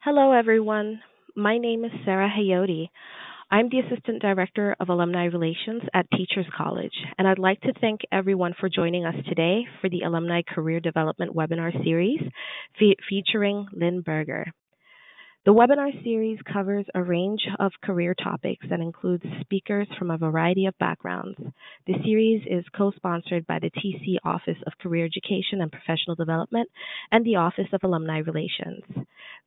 Hello, everyone. My name is Sarah Hayoti. I'm the Assistant Director of Alumni Relations at Teachers College, and I'd like to thank everyone for joining us today for the Alumni Career Development Webinar series featuring Lynn Berger. The webinar series covers a range of career topics that includes speakers from a variety of backgrounds. The series is co-sponsored by the TC Office of Career Education and Professional Development and the Office of Alumni Relations.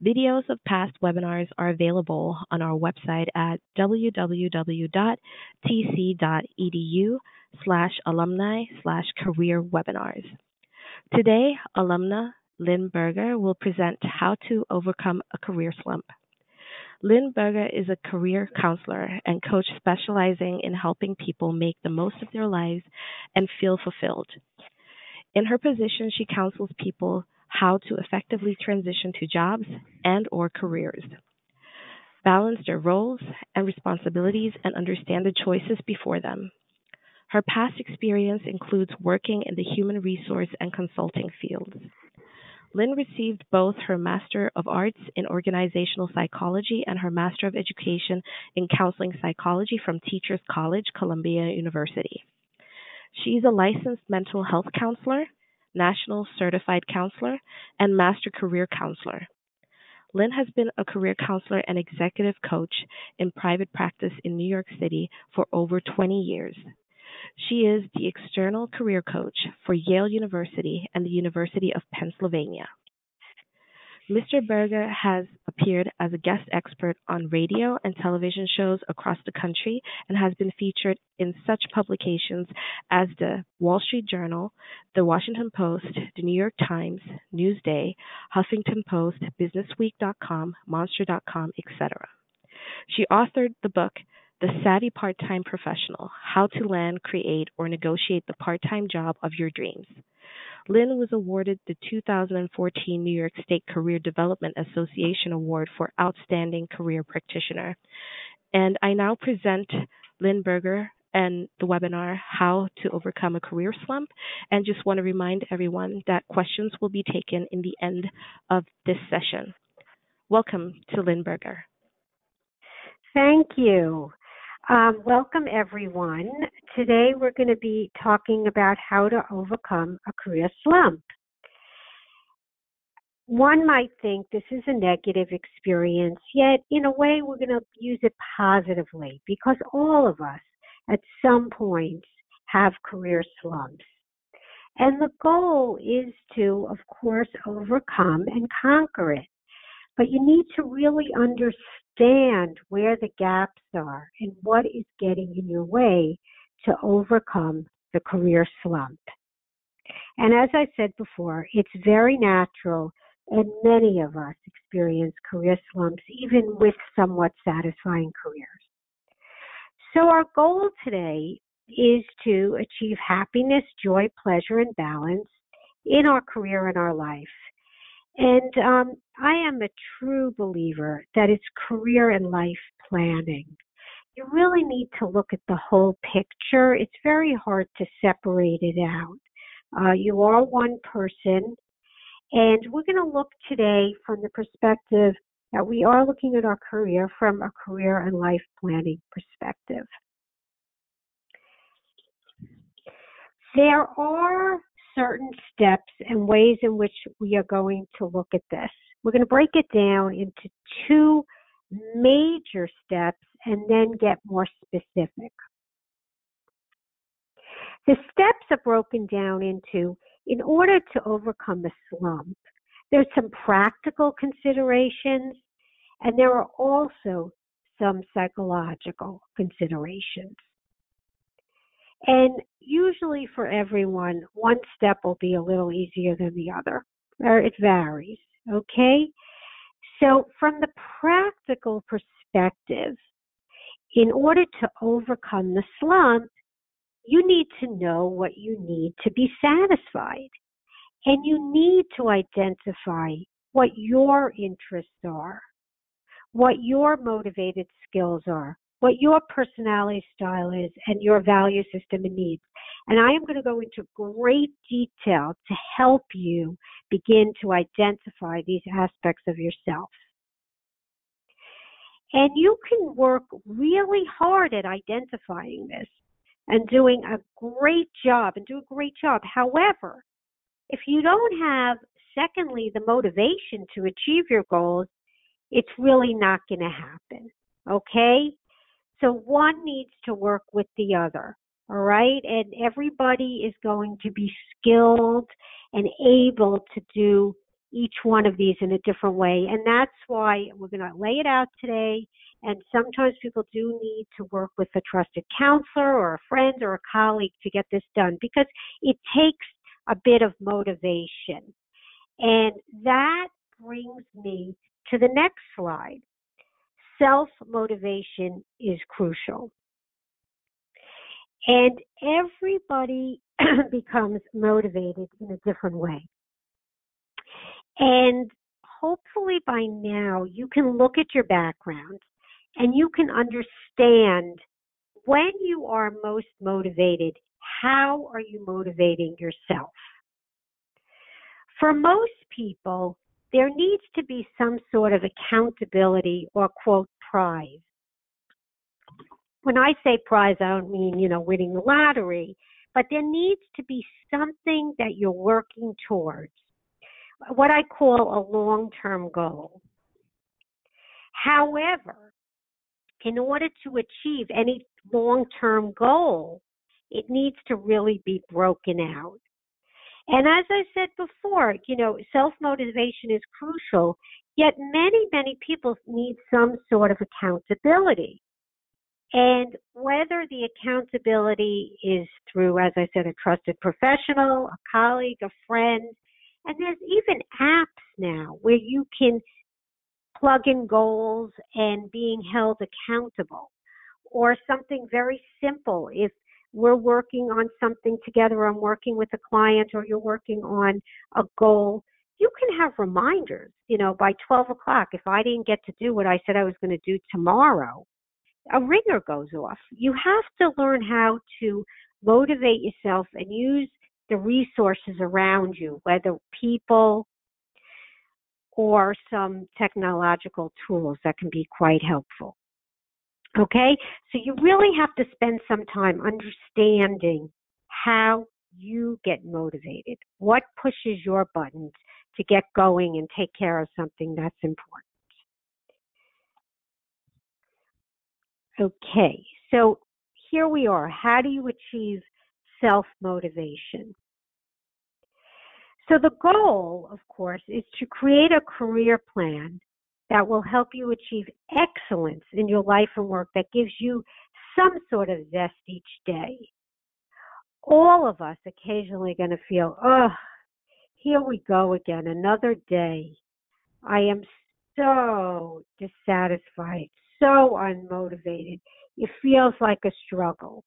Videos of past webinars are available on our website at www.tc.edu/alumni/career webinars. Today, alumna Lynn Berger will present How to Overcome a Career Slump. Lynn Berger is a career counselor and coach specializing in helping people make the most of their lives and feel fulfilled. In her position, she counsels people how to effectively transition to jobs and/or careers, balance their roles and responsibilities, and understand the choices before them. Her past experience includes working in the human resource and consulting fields. Lynn received both her Master of Arts in Organizational Psychology and her Master of Education in Counseling Psychology from Teachers College, Columbia University. She's a licensed mental health counselor, national certified counselor, and master career counselor. Lynn has been a career counselor and executive coach in private practice in New York City for over 20 years. She is the external career coach for Yale University and the University of Pennsylvania. Mr. Berger has appeared as a guest expert on radio and television shows across the country and has been featured in such publications as the Wall Street Journal, the Washington Post, the New York Times, Newsday, Huffington Post, BusinessWeek.com, Monster.com, etc. She authored the book The Savvy Part-Time Professional, How to Land, Create, or Negotiate the Part-Time Job of Your Dreams. Lynn was awarded the 2014 New York State Career Development Association Award for Outstanding Career Practitioner. And I now present Lynn Berger and the webinar, How to Overcome a Career Slump, and just want to remind everyone that questions will be taken in the end of this session. Welcome to Lynn Berger. Thank you. Welcome, everyone. Today we're going to be talking about how to overcome a career slump. One might think this is a negative experience, yet in a way we're going to use it positively because all of us at some point have career slumps. And the goal is to, of course, overcome and conquer it. But you need to really understand where the gaps are and what is getting in your way to overcome the career slump. And as I said before, it's very natural, and many of us experience career slumps, even with somewhat satisfying careers. So our goal today is to achieve happiness, joy, pleasure, and balance in our career and our life. And I am a true believer that it's career and life planning. You really need to look at the whole picture. It's very hard to separate it out. You are one person, and we're going to look today from the perspective that we are looking at our career from a career and life planning perspective. There are certain steps and ways in which we are going to look at this. We're going to break it down into two major steps and then get more specific. The steps are broken down into, in order to overcome the slump, there's some practical considerations, and there are also some psychological considerations. And usually for everyone, one step will be a little easier than the other, or it varies, okay? So from the practical perspective, in order to overcome the slump, you need to know what you need to be satisfied. And you need to identify what your interests are, what your motivated skills are, what your personality style is, and your value system and needs. And I am going to go into great detail to help you begin to identify these aspects of yourself. And you can work really hard at identifying this and doing a great job and do a great job. However, if you don't have, secondly, the motivation to achieve your goals, it's really not going to happen. Okay? So one needs to work with the other. All right? And everybody is going to be skilled and able to do each one of these in a different way. And that's why we're going to lay it out today. And sometimes people do need to work with a trusted counselor or a friend or a colleague to get this done, because it takes a bit of motivation. And that brings me to the next slide. Self-motivation is crucial. And everybody becomes motivated in a different way. And hopefully by now you can look at your background and you can understand when you are most motivated, how are you motivating yourself? For most people, there needs to be some sort of accountability or, quote, prize. When I say prize, I don't mean, winning the lottery, but there needs to be something that you're working towards, what I call a long-term goal. However, in order to achieve any long-term goal, it needs to really be broken out. And as I said before, self-motivation is crucial, yet many, many people need some sort of accountability. And whether the accountability is through, as I said, a trusted professional, a colleague, a friend, and there's even apps now where you can plug in goals and being held accountable. Or something very simple, if we're working on something together, I'm working with a client, or you're working on a goal, you can have reminders, by 12 o'clock. If I didn't get to do what I said I was going to do tomorrow, a ringer goes off. You have to learn how to motivate yourself and use the resources around you, whether people or some technological tools that can be quite helpful. Okay, so you really have to spend some time understanding how you get motivated, what pushes your buttons to get going and take care of something that's important. Okay, so here we are. How do you achieve self-motivation? So the goal, of course, is to create a career plan that will help you achieve excellence in your life and work, that gives you some sort of zest each day. All of us occasionally going to feel, here we go again, another day. I am so dissatisfied, so unmotivated. It feels like a struggle.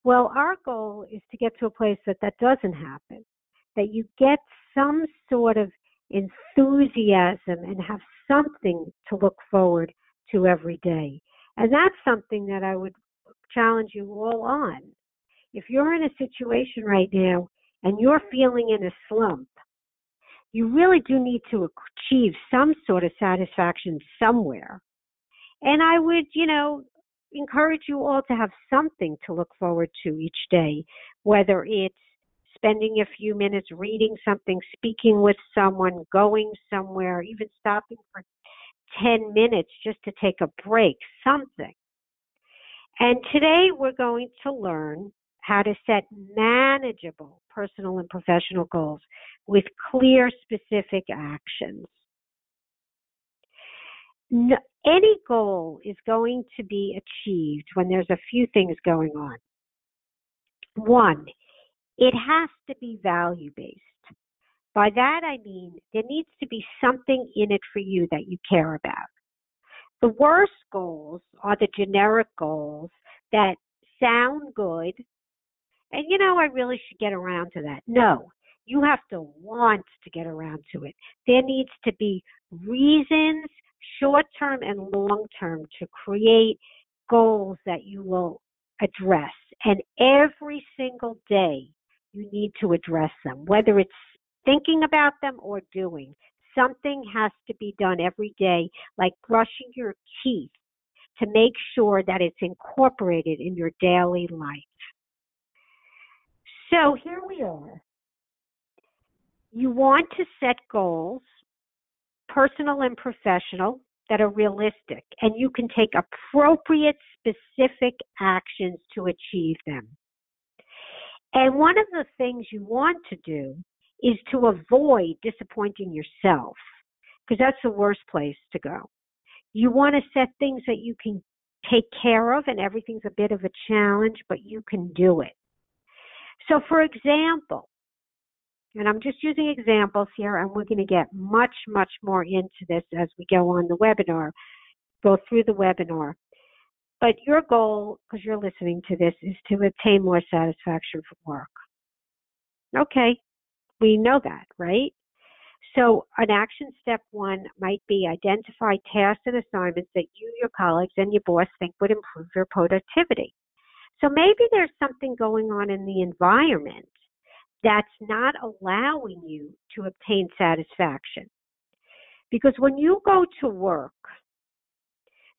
Well, our goal is to get to a place that doesn't happen, that you get some sort of enthusiasm and have something to look forward to every day. And that's something that I would challenge you all on. If you're in a situation right now and you're feeling in a slump, you really do need to achieve some sort of satisfaction somewhere. And I would, encourage you all to have something to look forward to each day, whether it's spending a few minutes reading something, speaking with someone, going somewhere, even stopping for 10 minutes just to take a break, something. And today we're going to learn how to set manageable personal and professional goals with clear, specific actions. Any goal is going to be achieved when there's a few things going on. One, it has to be value-based. By that I mean there needs to be something in it for you that you care about. The worst goals are the generic goals that sound good, and I really should get around to that. No, you have to want to get around to it. There needs to be reasons, short-term and long-term, to create goals that you will address. And every single day, you need to address them, whether it's thinking about them or doing. something has to be done every day, like brushing your teeth, to make sure that it's incorporated in your daily life. So here we are. You want to set goals, personal and professional, that are realistic, and you can take appropriate, specific actions to achieve them. And one of the things you want to do is to avoid disappointing yourself, because that's the worst place to go. You want to set things that you can take care of, and everything's a bit of a challenge, but you can do it. So for example, and I'm just using examples here, and we're going to get much, much more into this as we go on the webinar, go through the webinar. But your goal, because you're listening to this, is to obtain more satisfaction from work. Okay, we know that, right? So an action step 1 might be identify tasks and assignments that you, your colleagues, and your boss think would improve your productivity. So maybe there's something going on in the environment that's not allowing you to obtain satisfaction. Because when you go to work,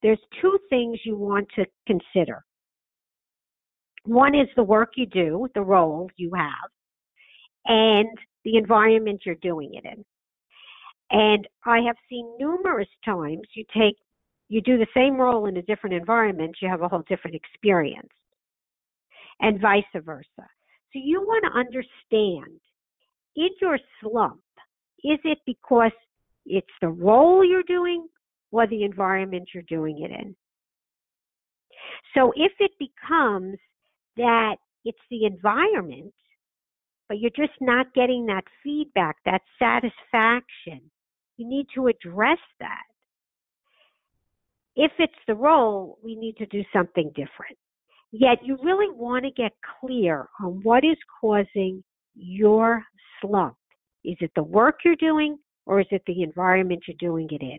there's 2 things you want to consider. One is the work you do, the role you have, and the environment you're doing it in. And I have seen numerous times you do the same role in a different environment, you have a whole different experience, and vice versa. So you want to understand, in your slump, is it because it's the role you're doing or the environment you're doing it in? So if it becomes that it's the environment, but you're just not getting that feedback, that satisfaction, you need to address that. If it's the role, we need to do something different. Yet you really want to get clear on what is causing your slump. Is it the work you're doing, or is it the environment you're doing it in?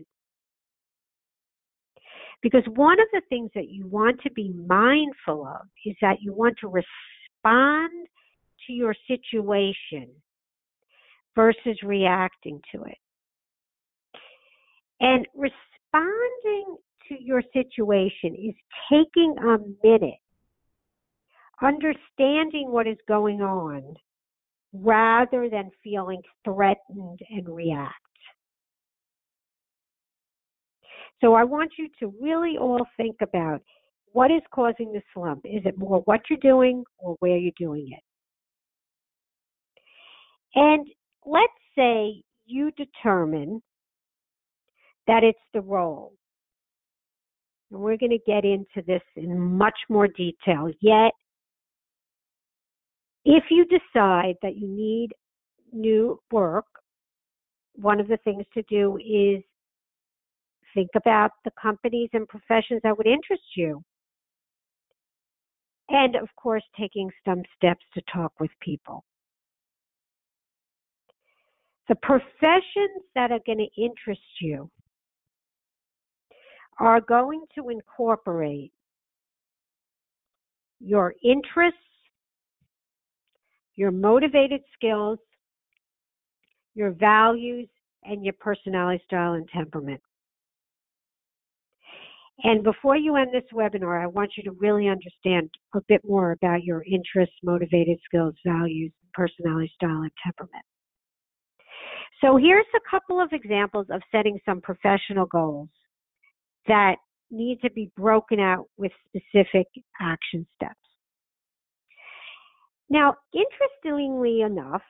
Because one of the things that you want to be mindful of is that you want to respond to your situation versus reacting to it. And responding to your situation is taking a minute, understanding what is going on, rather than feeling threatened and react. So I want you to really all think about what is causing the slump. Is it more what you're doing or where you're doing it? And let's say you determine that it's the role. And we're going to get into this in much more detail. Yet, if you decide that you need new work, one of the things to do is think about the companies and professions that would interest you. And, of course, taking some steps to talk with people. The professions that are going to interest you are going to incorporate your interests, your motivated skills, your values, and your personality, style, and temperament. And before you end this webinar, I want you to really understand a bit more about your interests, motivated skills, values, personality, style, and temperament. So here's a couple of examples of setting some professional goals that need to be broken out with specific action steps. Now, interestingly enough,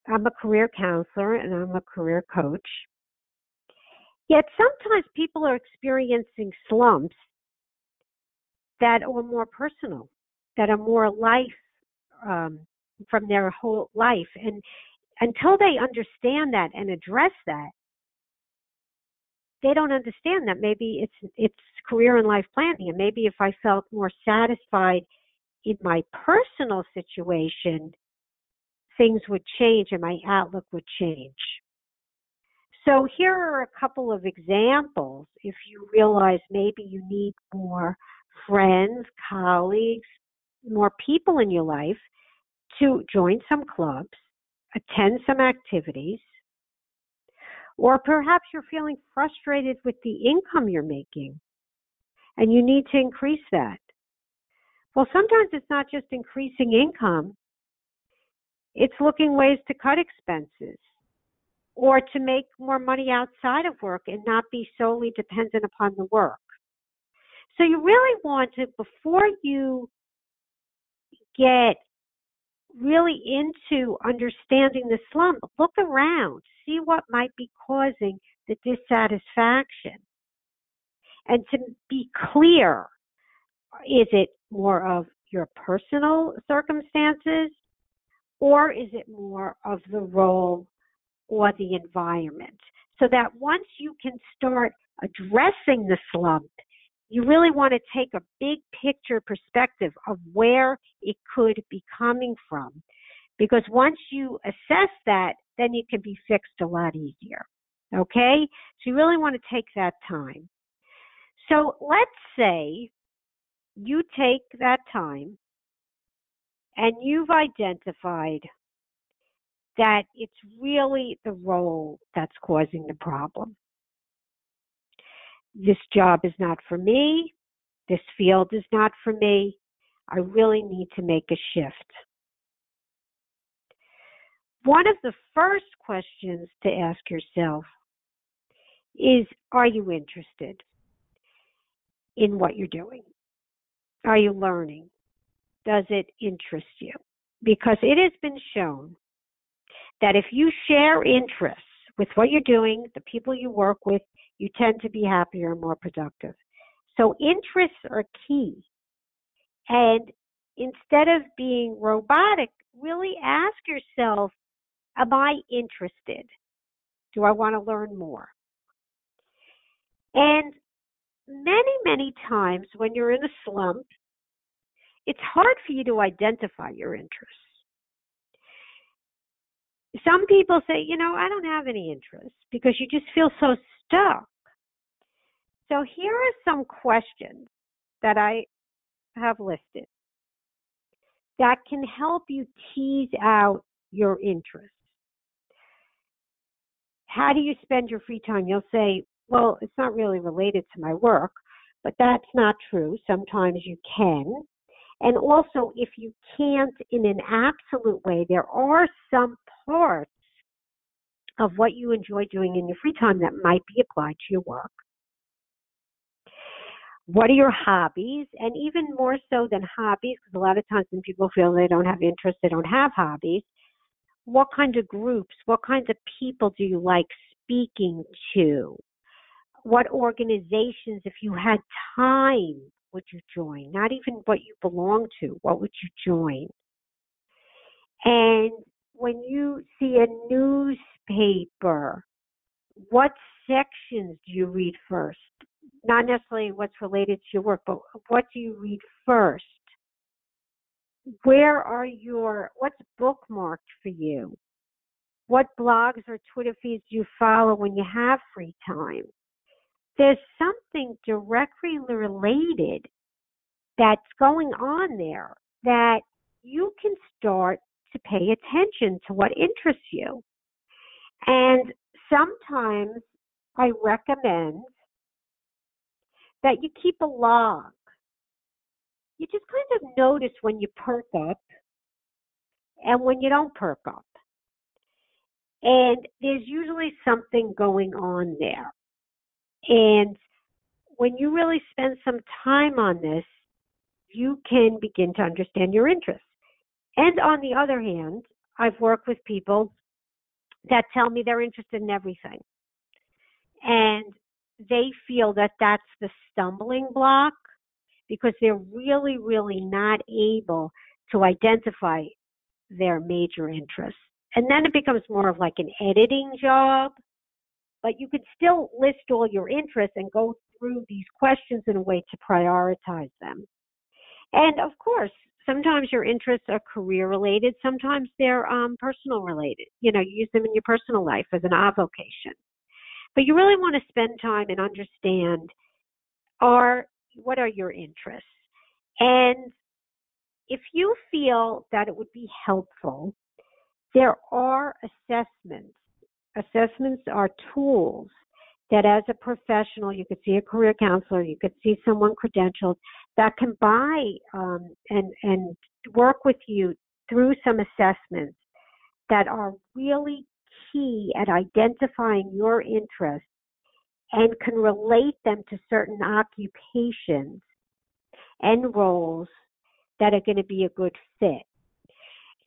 I'm a career counselor and I'm a career coach. Yet sometimes people are experiencing slumps that are more personal, that are more life, from their whole life. And until they understand that and address that, they don't understand that maybe it's career and life planning. And maybe if I felt more satisfied in my personal situation, things would change and my outlook would change. So here are a couple of examples if you realize maybe you need more friends, colleagues, more people in your life to join some clubs, attend some activities, Or perhaps you're feeling frustrated with the income you're making and you need to increase that. Well, sometimes it's not just increasing income, it's looking ways to cut expenses or to make more money outside of work and not be solely dependent upon the work. So you really want to, before you get really into understanding the slump, look around, see what might be causing the dissatisfaction. And to be clear, is it more of your personal circumstances or is it more of the role or the environment? So that once you can start addressing the slump, you really want to take a big picture perspective of where it could be coming from. Because once you assess that, then it can be fixed a lot easier. Okay? So you really want to take that time. So let's say you take that time and you've identified that it's really the role that's causing the problem. This job is not for me. This field is not for me. I really need to make a shift. One of the first questions to ask yourself is, are you interested in what you're doing? Are you learning? Does it interest you? Because it has been shown that if you share interests with what you're doing, the people you work with, you tend to be happier and more productive. So interests are key. And instead of being robotic, really ask yourself, am I interested? Do I want to learn more? And many, many times when you're in a slump, it's hard for you to identify your interests. Some people say, I don't have any interests because you just feel so stuck. So here are some questions that I have listed that can help you tease out your interests. How do you spend your free time? You'll say, well, it's not really related to my work, but that's not true. Sometimes you can. And also, if you can't in an absolute way, there are some parts of what you enjoy doing in your free time that might be applied to your work. What are your hobbies? And even more so than hobbies, because a lot of times when people feel they don't have interests, they don't have hobbies. What kind of groups, what kinds of people do you like speaking to? What organizations, if you had time, would you join? Not even what you belong to. What would you join? And when you see a newspaper, what sections do you read first? Not necessarily what's related to your work, but what do you read first? What's bookmarked for you? What blogs or Twitter feeds do you follow when you have free time? There's something directly related that's going on there that you can start to pay attention to what interests you. And sometimes I recommend that you keep a log. You just kind of notice when you perk up and when you don't perk up. And there's usually something going on there. And when you really spend some time on this, you can begin to understand your interests. And on the other hand, I've worked with people that tell me they're interested in everything. And they feel that that's the stumbling block because they're really, really not able to identify their major interests. And then it becomes more of like an editing job, but you could still list all your interests and go through these questions in a way to prioritize them. And of course, sometimes your interests are career related, sometimes they're personal related. You use them in your personal life as an avocation. But you really want to spend time and understand what are your interests. And if you feel that it would be helpful, there are assessments assessments are tools that as a professional, you could see a career counselor, you could see someone credentialed that can buy and work with you through some assessments that are really key at identifying your interests and can relate them to certain occupations and roles that are going to be a good fit.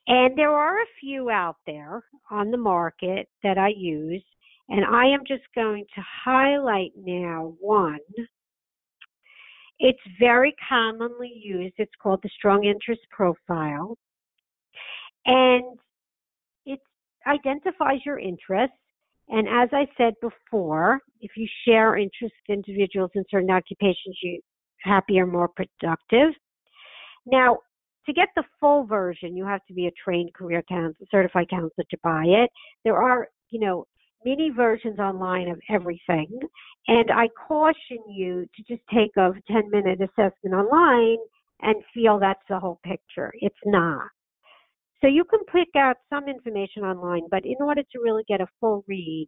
And there are a few out there on the market that I use, and I am just going to highlight now one. It's very commonly used. It's called the Strong Interest Profile, and it identifies your interests. And as I said before, if you share interests with individuals in certain occupations, you're happier, more productive. Now, to get the full version, you have to be a trained career counselor, certified counselor to buy it. There are, many versions online of everything. And I caution you to just take a 10-minute assessment online and feel that's the whole picture. It's not. So you can pick out some information online, but in order to really get a full read,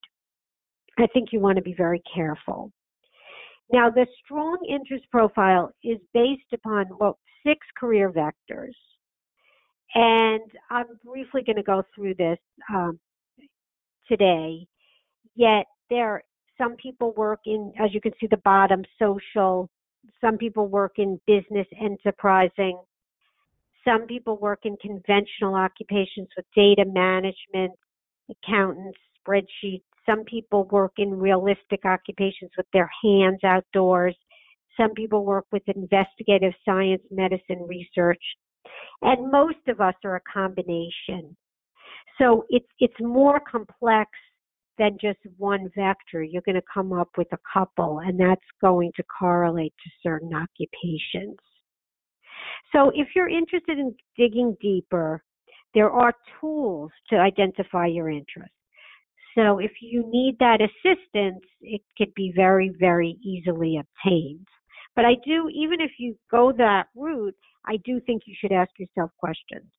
I think you want to be very careful. Now, the Strong Interest Profile is based upon 6 career vectors. And I'm briefly going to go through this today. Yet some people work in, as you can see the bottom, social. Some people work in business enterprising. Some people work in conventional occupations with data management, accountants, spreadsheets. Some people work in realistic occupations with their hands outdoors. Some people work with investigative science, medicine, research. And most of us are a combination. So it's more complex than just one vector. You're going to come up with a couple, and that's going to correlate to certain occupations. So if you're interested in digging deeper, there are tools to identify your interests. So if you need that assistance, it could be very, very easily obtained. But even if you go that route, I do think you should ask yourself questions,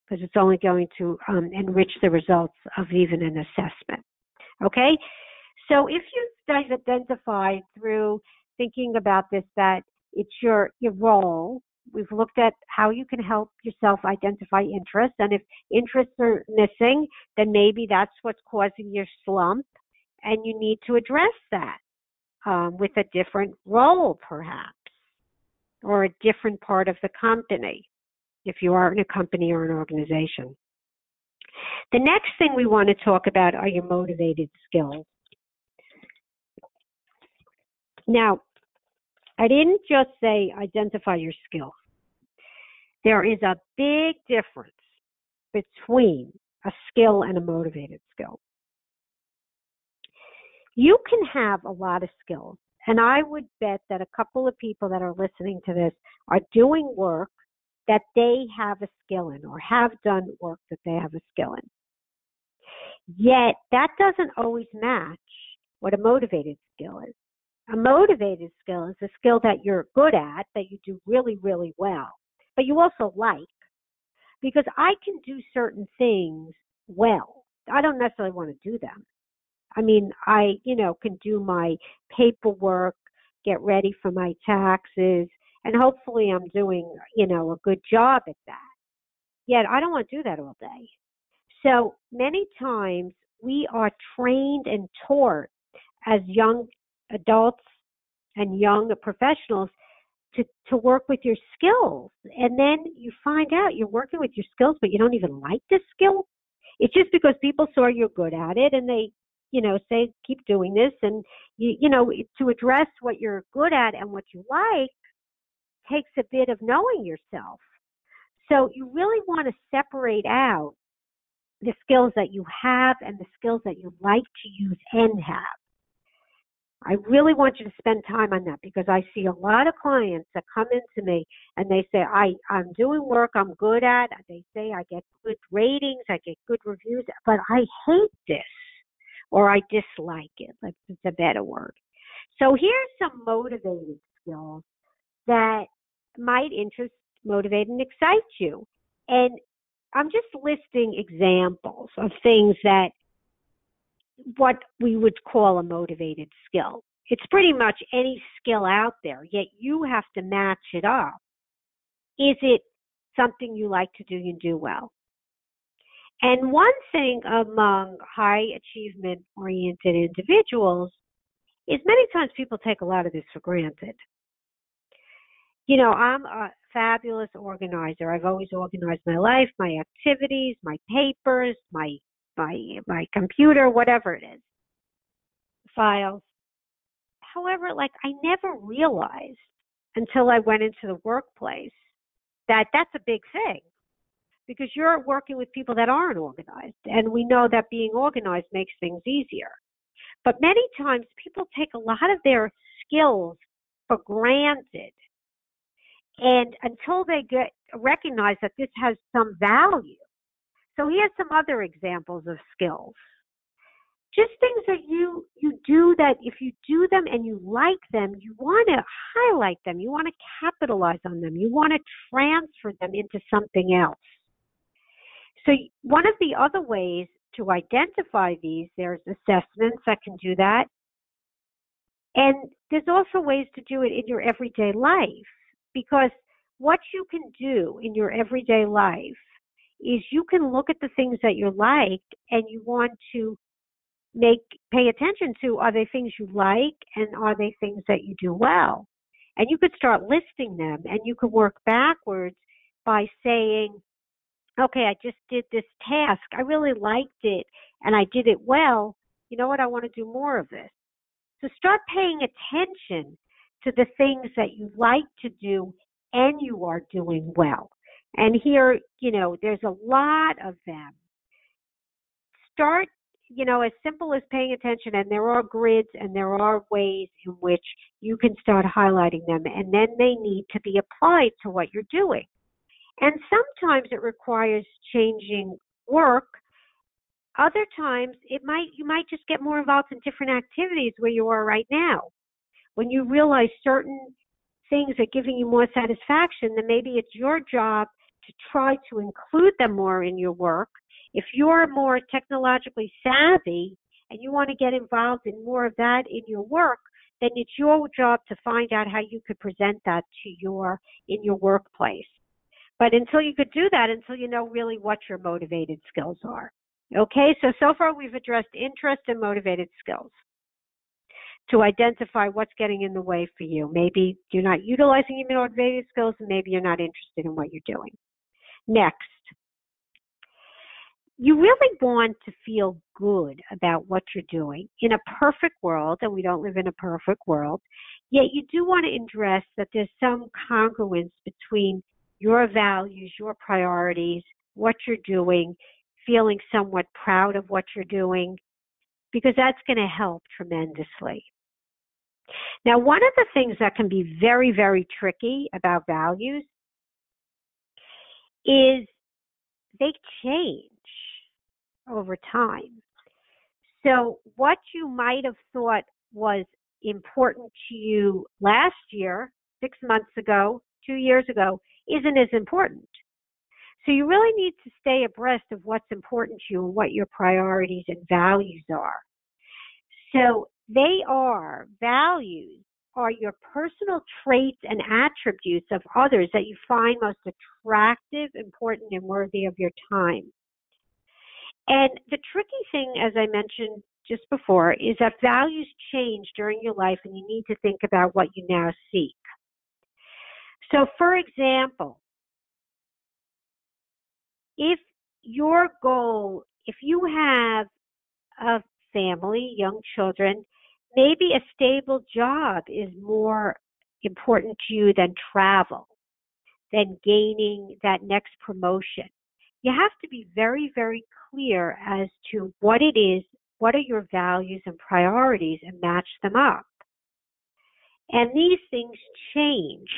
because it's only going to enrich the results of even an assessment. Okay? So if you've identified through thinking about this that it's your role, we've looked at how you can help yourself identify interests, and if interests are missing, then maybe that's what's causing your slump, and you need to address that with a different role, perhaps, or a different part of the company, if you are in a company or an organization. The next thing we want to talk about are your motivated skills. Now, I didn't just say identify your skills. There is a big difference between a skill and a motivated skill. You can have a lot of skills, and I would bet that a couple of people that are listening to this are doing work that they have a skill in, or have done work that they have a skill in. Yet that doesn't always match what a motivated skill is. A motivated skill is a skill that you're good at, that you do really, really well, but you also like. Because I can do certain things well. I don't necessarily want to do them. I mean, I, can do my paperwork, get ready for my taxes, and hopefully I'm doing, a good job at that. Yet I don't want to do that all day. So many times we are trained and taught as young adults and young professionals to work with your skills. And then you find out you're working with your skills, but you don't even like the skill. It's just because people saw you're good at it and they, say, keep doing this. And, to address what you're good at and what you like takes a bit of knowing yourself. So you really want to separate out the skills that you have and the skills that you like to use and have. I really want you to spend time on that, because I see a lot of clients that come into me and they say, I'm doing work I'm good at. They say I get good ratings, I get good reviews, but I hate this, or I dislike it. It's a better word. So here's some motivated skills that might interest, motivate, and excite you. And I'm just listing examples of things that what we would call a motivated skill. It's pretty much any skill out there, yet you have to match it up. Is it something you like to do and do well? And one thing among high achievement oriented individuals is many times people take a lot of this for granted. You know, I'm a fabulous organizer. I've always organized my life, my activities, my papers, my computer, whatever it is, files. However, like I never realized until I went into the workplace that that's a big thing, because you're working with people that aren't organized, and we know that being organized makes things easier. But many times people take a lot of their skills for granted, and until they recognize that this has some value. So here's some other examples of skills. Just things that you do that if you do them and you like them, you want to highlight them, you want to capitalize on them, you want to transfer them into something else. So one of the other ways to identify these, there's assessments that can do that. And there's also ways to do it in your everyday life, because what you can do in your everyday life is you can look at the things that you like and you want to pay attention to, are they things you like and are they things that you do well? And you could start listing them, and you could work backwards by saying, okay, I just did this task. I really liked it and I did it well. You know what? I want to do more of this. So start paying attention to the things that you like to do and you are doing well. And here, you know, there's a lot of them. Start, you know, as simple as paying attention, and there are grids and there are ways in which you can start highlighting them, and then they need to be applied to what you're doing. And sometimes it requires changing work. Other times you might just get more involved in different activities where you are right now. When you realize certain things are giving you more satisfaction, then maybe it's your job to try to include them more in your work. If you're more technologically savvy and you want to get involved in more of that in your work, then it's your job to find out how you could present that in your workplace. But until you could do that, until you know really what your motivated skills are. Okay, so far we've addressed interest and motivated skills to identify what's getting in the way for you. Maybe you're not utilizing your motivated skills, and maybe you're not interested in what you're doing. Next, you really want to feel good about what you're doing. In a perfect world, and we don't live in a perfect world, yet you do want to address that there's some congruence between your values, your priorities, what you're doing, feeling somewhat proud of what you're doing, because that's going to help tremendously. Now, one of the things that can be very, very tricky about values is they change over time. So what you might have thought was important to you last year, 6 months ago, 2 years ago, isn't as important. So you really need to stay abreast of what's important to you and what your priorities and values are. So values are your personal traits and attributes of others that you find most attractive, important, and worthy of your time. And the tricky thing, as I mentioned just before, is that values change during your life, and you need to think about what you now seek. So, for example, if your goal, if you have a family, young children, maybe a stable job is more important to you than travel, than gaining that next promotion. You have to be very, very clear as to what it is, what are your values and priorities, and match them up. And these things change.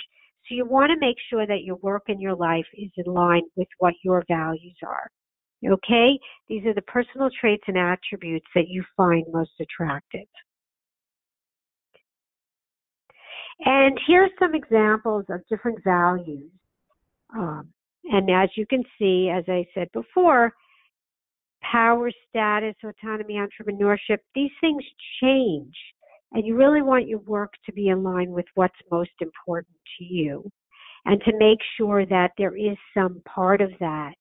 So you want to make sure that your work and your life is in line with what your values are. Okay? These are the personal traits and attributes that you find most attractive. And here's some examples of different values. And as you can see, as I said before, power, status, autonomy, entrepreneurship, these things change. And you really want your work to be in line with what's most important to you and to make sure that there is some part of that.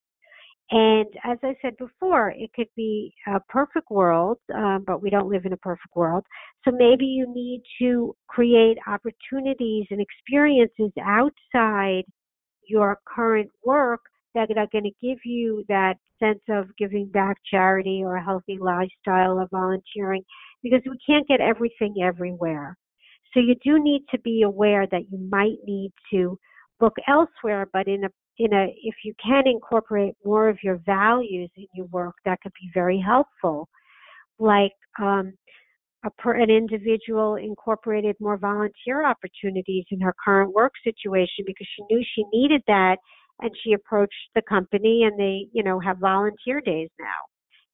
And as I said before, it could be a perfect world, but we don't live in a perfect world. So maybe you need to create opportunities and experiences outside your current work that are going to give you that sense of giving back, charity, or a healthy lifestyle or volunteering, because we can't get everything everywhere. So you do need to be aware that you might need to look elsewhere, but if you can incorporate more of your values in your work, that could be very helpful. Like an individual incorporated more volunteer opportunities in her current work situation because she knew she needed that, and she approached the company, and they, have volunteer days now,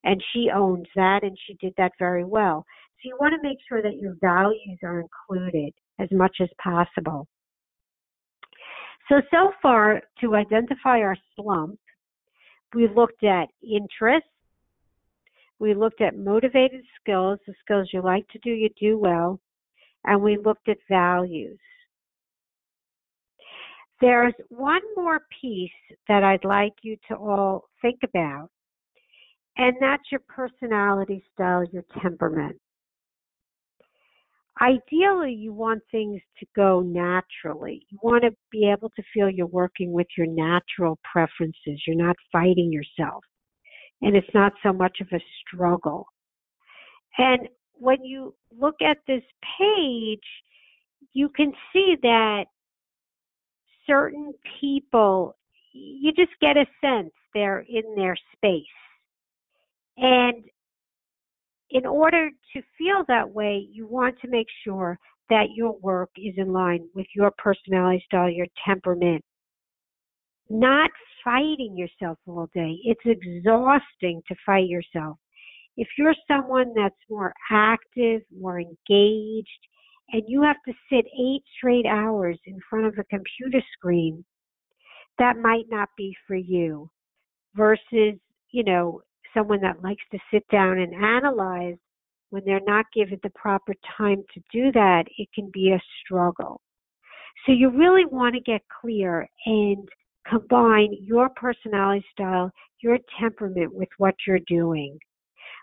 and she owns that, and she did that very well. So you want to make sure that your values are included as much as possible. So far, to identify our slump, we looked at interests, we looked at motivated skills, the skills you like to do, you do well, and we looked at values. There's one more piece that I'd like you to all think about, and that's your personality style, your temperament. Ideally, you want things to go naturally. You want to be able to feel you're working with your natural preferences. You're not fighting yourself, and it's not so much of a struggle. And when you look at this page, you can see that certain people, you just get a sense they're in their space. And in order to feel that way, you want to make sure that your work is in line with your personality style, your temperament. Not fighting yourself all day. It's exhausting to fight yourself. If you're someone that's more active, more engaged, and you have to sit 8 straight hours in front of a computer screen, that might not be for you. Versus, someone that likes to sit down and analyze, when they're not given the proper time to do that, it can be a struggle. So you really want to get clear and combine your personality style, your temperament with what you're doing.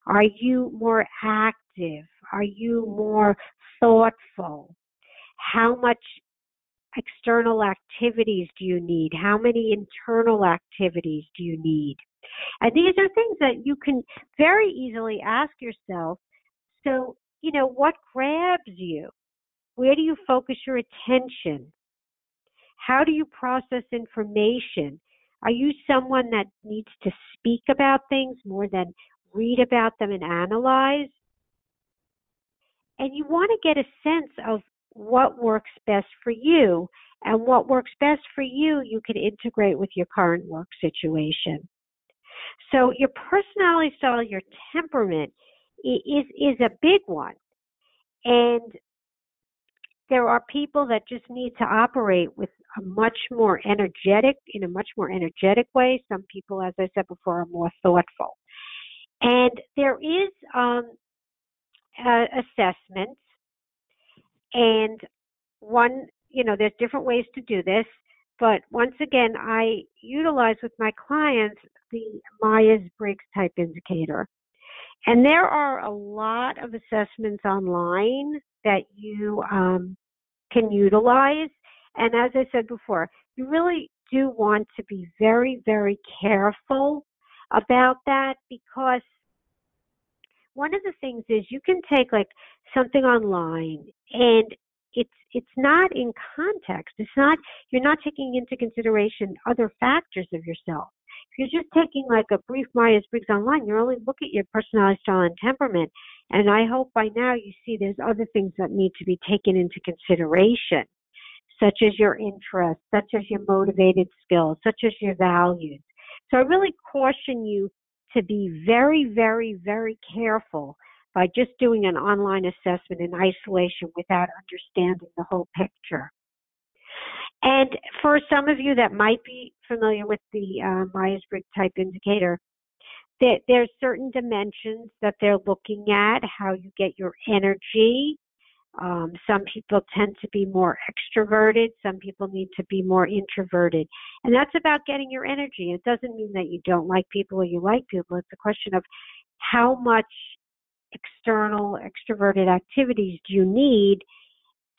Are you more active? Are you more thoughtful? How much external activities do you need? How many internal activities do you need? And these are things that you can very easily ask yourself. So, what grabs you? Where do you focus your attention? How do you process information? Are you someone that needs to speak about things more than read about them and analyze? And you want to get a sense of what works best for you. And what works best for you, you can integrate with your current work situation. So your personality style, your temperament is a big one. And there are people that just need to operate with in a much more energetic way. Some people, as I said before, are more thoughtful. And there is assessments, and one, there's different ways to do this. But once again, I utilize with my clients the Myers-Briggs type indicator. And there are a lot of assessments online that you can utilize. And as I said before, you really do want to be very, very careful about that, because one of the things is you can take like something online and it's not in context. You're not taking into consideration other factors of yourself. If you're just taking like a brief Myers-Briggs online, you're only looking at your personality style and temperament. And I hope by now you see there's other things that need to be taken into consideration, such as your interests, such as your motivated skills, such as your values. So I really caution you to be very, very, very careful by just doing an online assessment in isolation without understanding the whole picture. And for some of you that might be familiar with the Myers-Briggs type indicator, There's certain dimensions that they're looking at, how you get your energy. Some people tend to be more extroverted. Some people need to be more introverted. And that's about getting your energy. It doesn't mean that you don't like people or you like people. It's a question of how much external extroverted activities do you need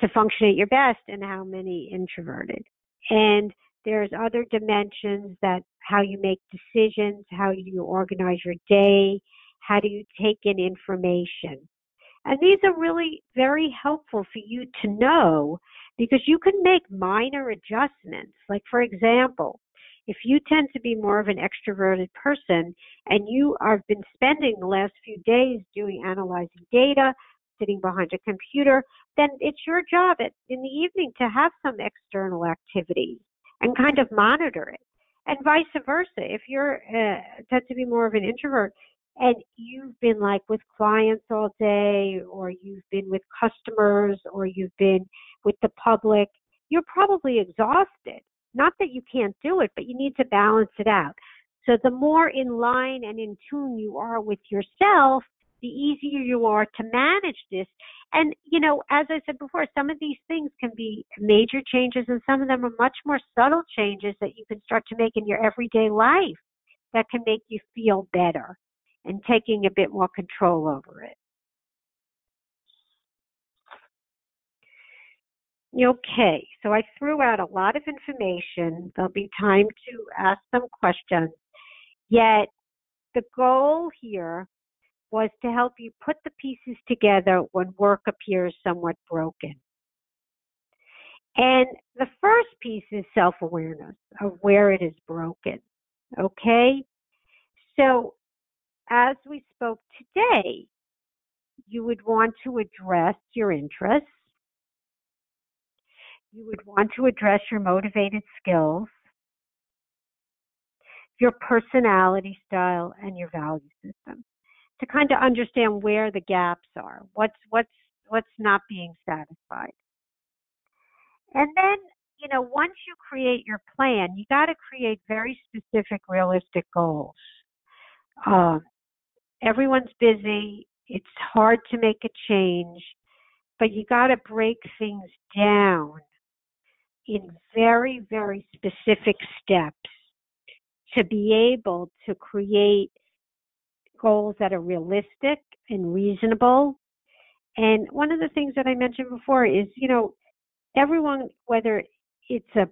to function at your best and how many introverted. And there's other dimensions that how you make decisions, how you organize your day, how do you take in information. And these are really very helpful for you to know because you can make minor adjustments. Like, for example, if you tend to be more of an extroverted person and you have been spending the last few days analyzing data, sitting behind a computer, then it's your job in the evening to have some external activities and kind of monitor it. And vice versa. If you're tend to be more of an introvert and you've been like with clients all day, or you've been with customers, or you've been with the public, you're probably exhausted. Not that you can't do it, but you need to balance it out. So the more in line and in tune you are with yourself, the easier you are to manage this. And, as I said before, some of these things can be major changes, and some of them are much more subtle changes that you can start to make in your everyday life that can make you feel better and taking a bit more control over it. Okay, so I threw out a lot of information. There'll be time to ask some questions. Yet the goal here was to help you put the pieces together when work appears somewhat broken. And the first piece is self-awareness of where it is broken. Okay? So as we spoke today, you would want to address your interests. You would want to address your motivated skills, your personality style, and your value system to kind of understand where the gaps are, what's not being satisfied. And then, once you create your plan, you got to create very specific, realistic goals. Everyone's busy. It's hard to make a change, but you got to break things down in very, very specific steps to be able to create goals that are realistic and reasonable. And one of the things that I mentioned before is, everyone, whether it's a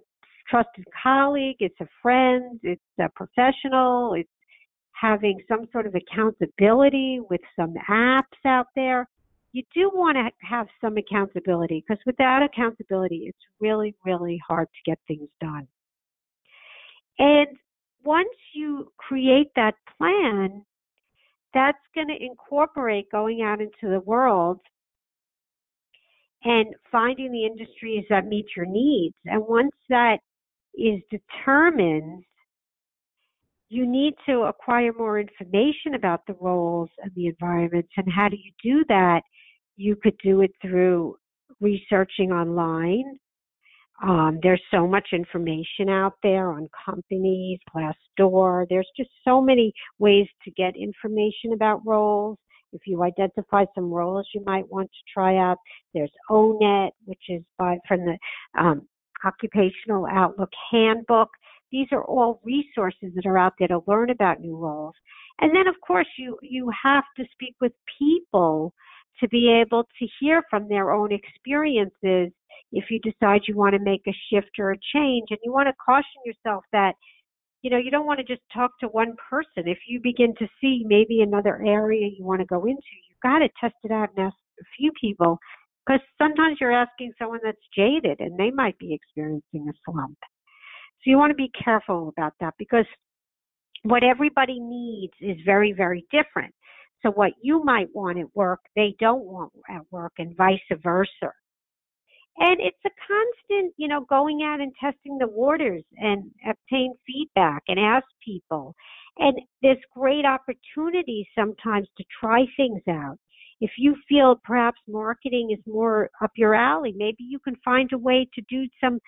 trusted colleague, it's a friend, it's a professional, it's having some sort of accountability with some apps out there, you do want to have some accountability because without accountability, it's really, really hard to get things done. And once you create that plan, that's going to incorporate going out into the world and finding the industries that meet your needs. And once that is determined, you need to acquire more information about the roles and the environments. And how do you do that? You could do it through researching online. There's so much information out there on companies, Glassdoor. There's just so many ways to get information about roles. If you identify some roles you might want to try out, there's ONET, which is from the Occupational Outlook Handbook. These are all resources that are out there to learn about new roles. And then, of course, you have to speak with people to be able to hear from their own experiences if you decide you want to make a shift or a change. And you want to caution yourself that, you don't want to just talk to one person. If you begin to see maybe another area you want to go into, you've got to test it out and ask a few people, because sometimes you're asking someone that's jaded and they might be experiencing a slump. So you want to be careful about that, because what everybody needs is very, very different. So what you might want at work, they don't want at work, and vice versa. And it's a constant, going out and testing the waters and obtain feedback and ask people. And there's great opportunities sometimes to try things out. If you feel perhaps marketing is more up your alley, maybe you can find a way to do some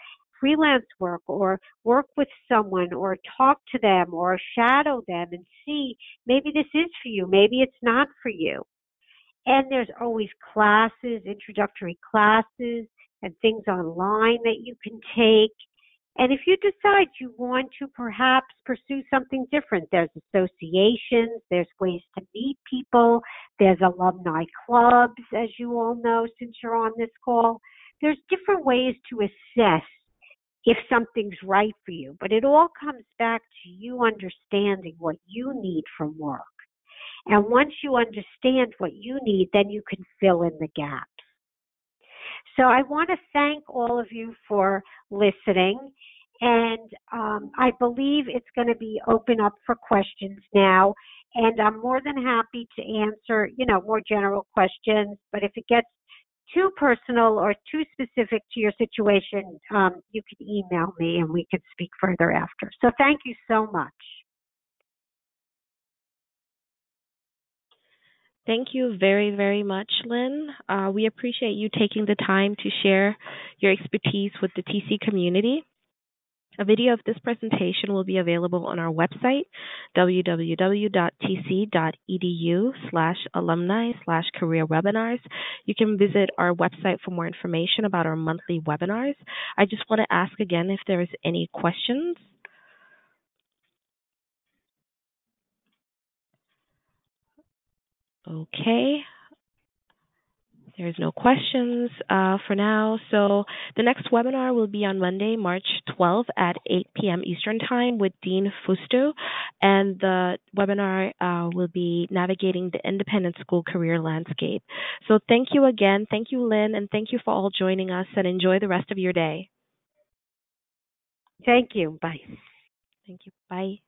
freelance work or work with someone or talk to them or shadow them and see maybe this is for you, maybe it's not for you. And there's always classes, introductory classes, and things online that you can take. And if you decide you want to perhaps pursue something different, there's associations, there's ways to meet people, there's alumni clubs, as you all know since you're on this call. There's different ways to assess if something's right for you, but it all comes back to you understanding what you need from work. And once you understand what you need, then you can fill in the gaps. So I want to thank all of you for listening. And I believe it's going to be open up for questions now. And I'm more than happy to answer, more general questions. But if it gets too personal or too specific to your situation, you can email me and we can speak further after. So thank you so much. Thank you very, very much, Lynn. We appreciate you taking the time to share your expertise with the TC community. A video of this presentation will be available on our website, www.tc.edu/alumni/career-webinars. You can visit our website for more information about our monthly webinars. I just want to ask again if there is any questions. Okay. There's no questions for now. So the next webinar will be on Monday, March 12th at 8 p.m. Eastern Time with Dean Fusto. And the webinar will be Navigating the Independent School Career Landscape. So thank you again. Thank you, Lynn, and thank you for all joining us, and enjoy the rest of your day. Thank you. Bye. Thank you. Bye.